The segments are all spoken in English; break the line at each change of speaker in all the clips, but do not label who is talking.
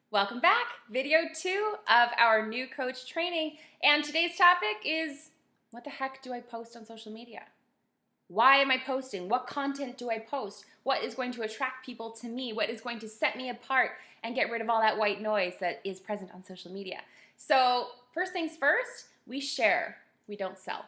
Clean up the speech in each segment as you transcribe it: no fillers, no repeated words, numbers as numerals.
Welcome back, video 2 of our new coach training, and today's topic is what the heck do I post on social media? Why am I posting? What content do I post? What is going to attract people to me? What is going to set me apart and get rid of all that white noise that is present on social media? So first things first, we share, we don't sell.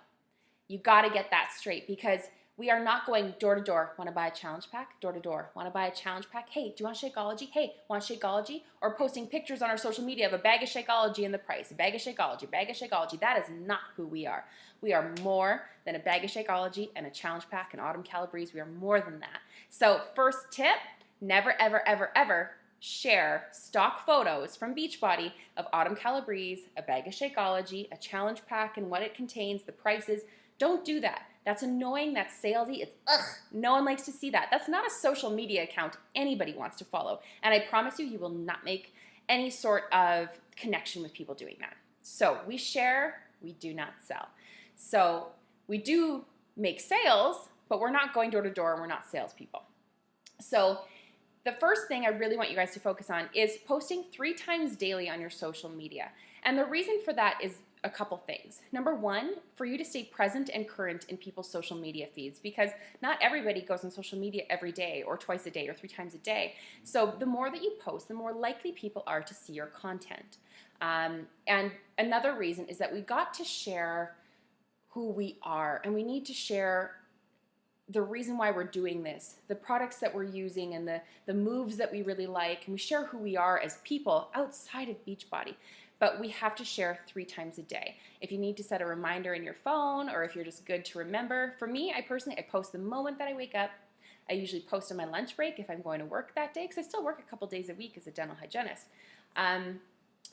You got to get that straight because we are not going door to door, want to buy a challenge pack? Door to door, want to buy a challenge pack? Hey, do you want Shakeology? Hey, want Shakeology? Or posting pictures on our social media of a bag of Shakeology and the price, a bag of Shakeology, bag of Shakeology. That is not who we are. We are more than a bag of Shakeology and a challenge pack and Autumn Calabrese. We are more than that. So first tip, never, ever, ever, ever share stock photos from Beachbody of Autumn Calabrese, a bag of Shakeology, a challenge pack and what it contains, the prices. Don't do that. That's annoying, that's salesy, it's ugh, no one likes to see that. That's not a social media account anybody wants to follow. And I promise you, you will not make any sort of connection with people doing that. So we share, we do not sell. So we do make sales, but we're not going door to door and we're not salespeople. So the first thing I really want you guys to focus on is posting 3 times daily on your social media. And the reason for that is a couple things. Number one, for you to stay present and current in people's social media feeds because not everybody goes on social media every day or twice a day or 3 times a day. So the more that you post, the more likely people are to see your content. And another reason is that we got to share who we are and we need to share the reason why we're doing this, the products that we're using and the moves that we really like, and we share who we are as people outside of Beachbody. But we have to share 3 times a day. If you need to set a reminder in your phone or if you're just good to remember, for me, I post the moment that I wake up. I usually post on my lunch break if I'm going to work that day because I still work a couple days a week as a dental hygienist. Then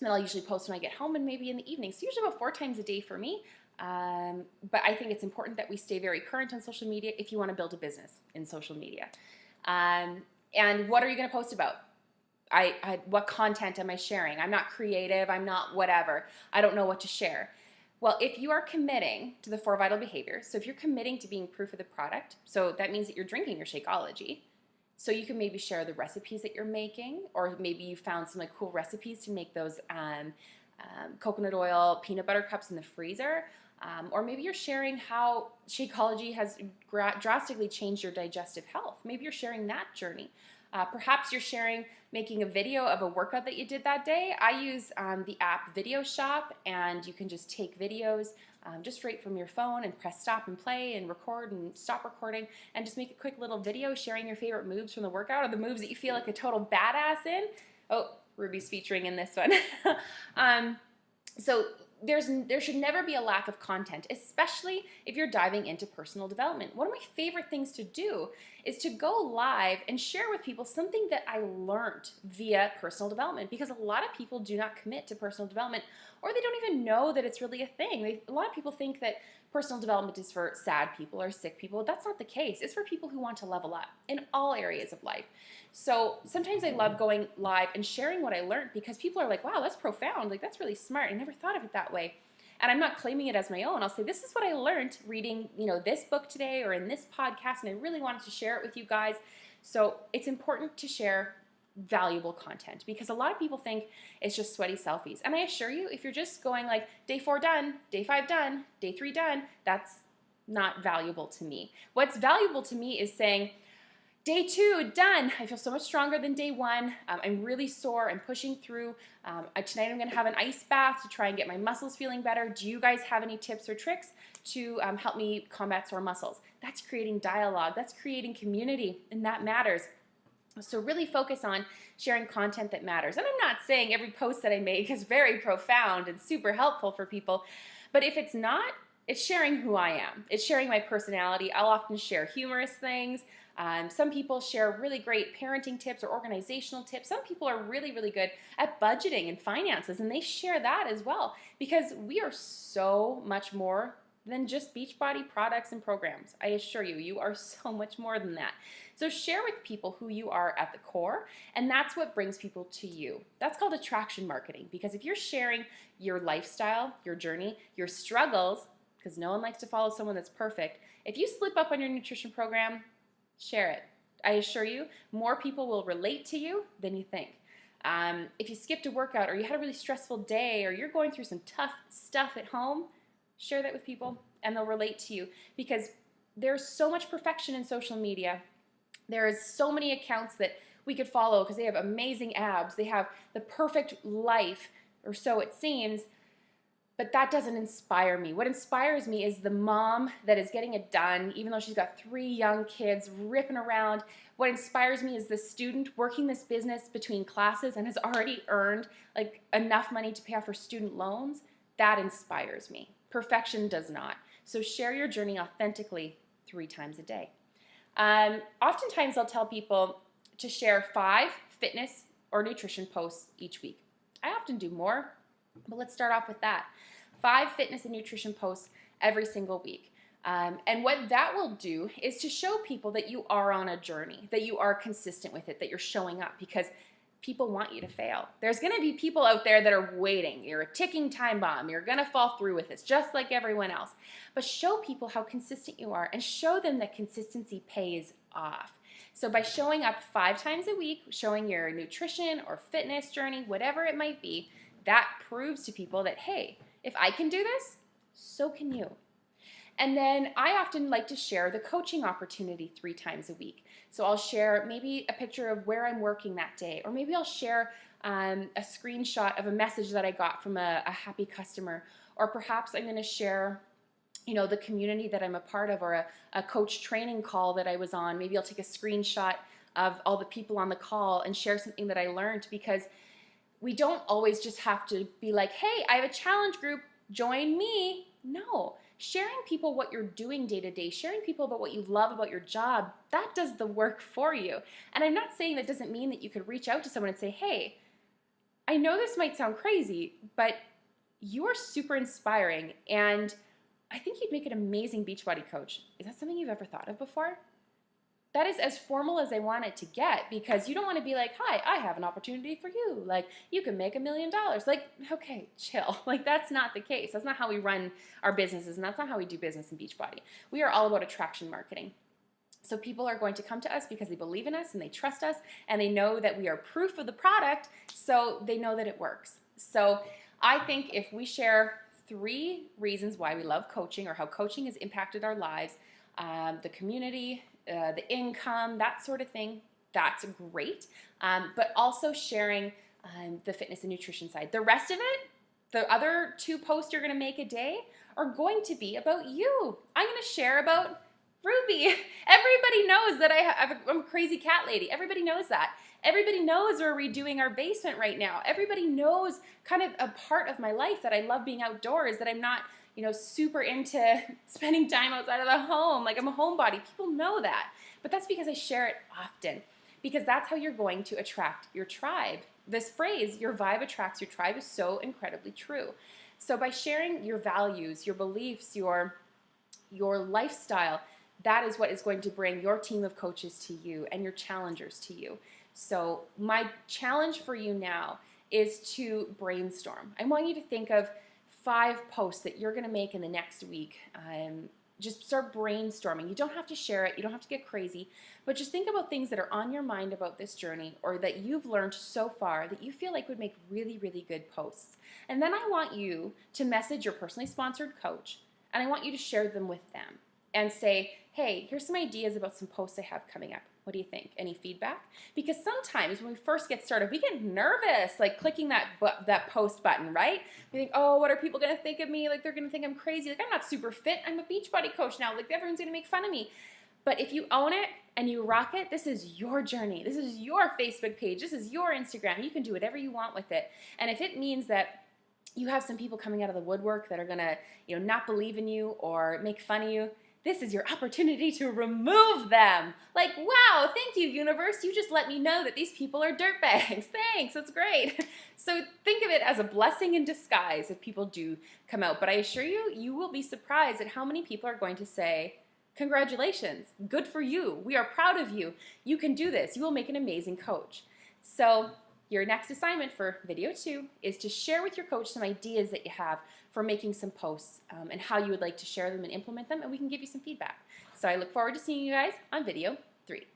I'll usually post when I get home and maybe in the evening. So usually about 4 times a day for me. But I think it's important that we stay very current on social media if you want to build a business in social media. And what are you going to post about? What content am I sharing? I'm not creative, I'm not whatever. I don't know what to share. Well, if you are committing to the 4 vital behaviors, so if you're committing to being proof of the product, so that means that you're drinking your Shakeology, so you can maybe share the recipes that you're making, or maybe you found some cool recipes to make those coconut oil peanut butter cups in the freezer, or maybe you're sharing how Shakeology has drastically changed your digestive health. Maybe you're sharing that journey. Perhaps you're making a video of a workout that you did that day. I use the app Video Shop, and you can just take videos just right from your phone and press stop and play and record and stop recording and just make a quick little video sharing your favorite moves from the workout or the moves that you feel like a total badass in. Oh, Ruby's featuring in this one. So there should never be a lack of content, especially if you're diving into personal development. One of my favorite things to do is to go live and share with people something that I learned via personal development, because a lot of people do not commit to personal development, or they don't even know that it's really a thing. A lot of people think that personal development is for sad people or sick people. That's not the case. It's for people who want to level up in all areas of life. So sometimes I love going live and sharing what I learned because people are like, wow, that's profound. Like, that's really smart. I never thought of it that way. And I'm not claiming it as my own. I'll say, this is what I learned reading, this book today or in this podcast, and I really wanted to share it with you guys. So it's important to share valuable content because a lot of people think it's just sweaty selfies. And I assure you, if you're just going like day 4 done, day 5 done, day 3 done, that's not valuable to me. What's valuable to me is saying, day 2, done. I feel so much stronger than day 1. I'm really sore. I'm pushing through. Tonight I'm going to have an ice bath to try and get my muscles feeling better. Do you guys have any tips or tricks to help me combat sore muscles? That's creating dialogue. That's creating community, and that matters. So really focus on sharing content that matters. And I'm not saying every post that I make is very profound and super helpful for people, but if it's not, it's sharing who I am. It's sharing my personality. I'll often share humorous things. Some people share really great parenting tips or organizational tips. Some people are really, really good at budgeting and finances, and they share that as well because we are so much more than just Beachbody products and programs. I assure you, you are so much more than that. So share with people who you are at the core, and that's what brings people to you. That's called attraction marketing, because if you're sharing your lifestyle, your journey, your struggles, because no one likes to follow someone that's perfect, if you slip up on your nutrition program, share it. I assure you, more people will relate to you than you think. If you skipped a workout or you had a really stressful day or you're going through some tough stuff at home, share that with people and they'll relate to you, because there's so much perfection in social media. There's so many accounts that we could follow because they have amazing abs. They have the perfect life, or so it seems. But that doesn't inspire me. What inspires me is the mom that is getting it done, even though she's got 3 young kids ripping around. What inspires me is the student working this business between classes and has already earned like enough money to pay off her student loans. That inspires me. Perfection does not. So share your journey authentically 3 times a day. Oftentimes I'll tell people to share 5 fitness or nutrition posts each week. I often do more, but let's start off with that. 5 fitness and nutrition posts every single week. And what that will do is to show people that you are on a journey, that you are consistent with it, that you're showing up, because people want you to fail. There's going to be people out there that are waiting. You're a ticking time bomb. You're going to fall through with this just like everyone else. But show people how consistent you are and show them that consistency pays off. So by showing up 5 times a week, showing your nutrition or fitness journey, whatever it might be, that proves to people that, hey, if I can do this, so can you. And then I often like to share the coaching opportunity 3 times a week. So I'll share maybe a picture of where I'm working that day, or maybe I'll share a screenshot of a message that I got from a happy customer, or perhaps I'm going to share the community that I'm a part of, or a coach training call that I was on. Maybe I'll take a screenshot of all the people on the call and share something that I learned, because we don't always just have to be like, hey, I have a challenge group, join me. No, sharing people what you're doing day to day, sharing people about what you love about your job, that does the work for you. And I'm not saying that doesn't mean that you could reach out to someone and say, hey, I know this might sound crazy, but you are super inspiring and I think you'd make an amazing Beachbody coach. Is that something you've ever thought of before? That is as formal as I want it to get, because you don't want to be like, hi, I have an opportunity for you. Like, you can make $1 million. Like, okay, chill. Like, that's not the case. That's not how we run our businesses, and that's not how we do business in Beachbody. We are all about attraction marketing. So people are going to come to us because they believe in us and they trust us and they know that we are proof of the product, so they know that it works. So I think if we share 3 reasons why we love coaching, or how coaching has impacted our lives, the community, the income, that sort of thing, that's great. But also sharing the fitness and nutrition side. The rest of it, the other 2 posts you're going to make a day, are going to be about you. I'm going to share about Ruby. Everybody knows that I'm a crazy cat lady. Everybody knows that. Everybody knows we're redoing our basement right now. Everybody knows kind of a part of my life that I love being outdoors, that I'm not super into spending time outside of the home. Like, I'm a homebody. People know that. But that's because I share it often, because that's how you're going to attract your tribe. This phrase, your vibe attracts your tribe, is so incredibly true. So by sharing your values, your beliefs, your lifestyle, that is what is going to bring your team of coaches to you and your challengers to you. So my challenge for you now is to brainstorm. I want you to think of 5 posts that you're going to make in the next week. Just start brainstorming. You don't have to share it. You don't have to get crazy. But just think about things that are on your mind about this journey, or that you've learned so far that you feel like would make really, really good posts. And then I want you to message your personally sponsored coach, and I want you to share them with them and say, hey, here's some ideas about some posts I have coming up. What do you think? Any feedback? Because sometimes when we first get started, we get nervous, like clicking that post button, right? We think, oh, what are people going to think of me? Like, they're going to think I'm crazy. Like, I'm not super fit. I'm a Beachbody coach now. Like, everyone's going to make fun of me. But if you own it and you rock it, this is your journey. This is your Facebook page. This is your Instagram. You can do whatever you want with it. And if it means that you have some people coming out of the woodwork that are going to, not believe in you or make fun of you, this is your opportunity to remove them. Like, wow, thank you, universe. You just let me know that these people are dirtbags. Thanks, that's great. So think of it as a blessing in disguise if people do come out. But I assure you, you will be surprised at how many people are going to say, congratulations, good for you. We are proud of you. You can do this. You will make an amazing coach. So your next assignment for video 2 is to share with your coach some ideas that you have for making some posts, and how you would like to share them and implement them, and we can give you some feedback. So I look forward to seeing you guys on video 3.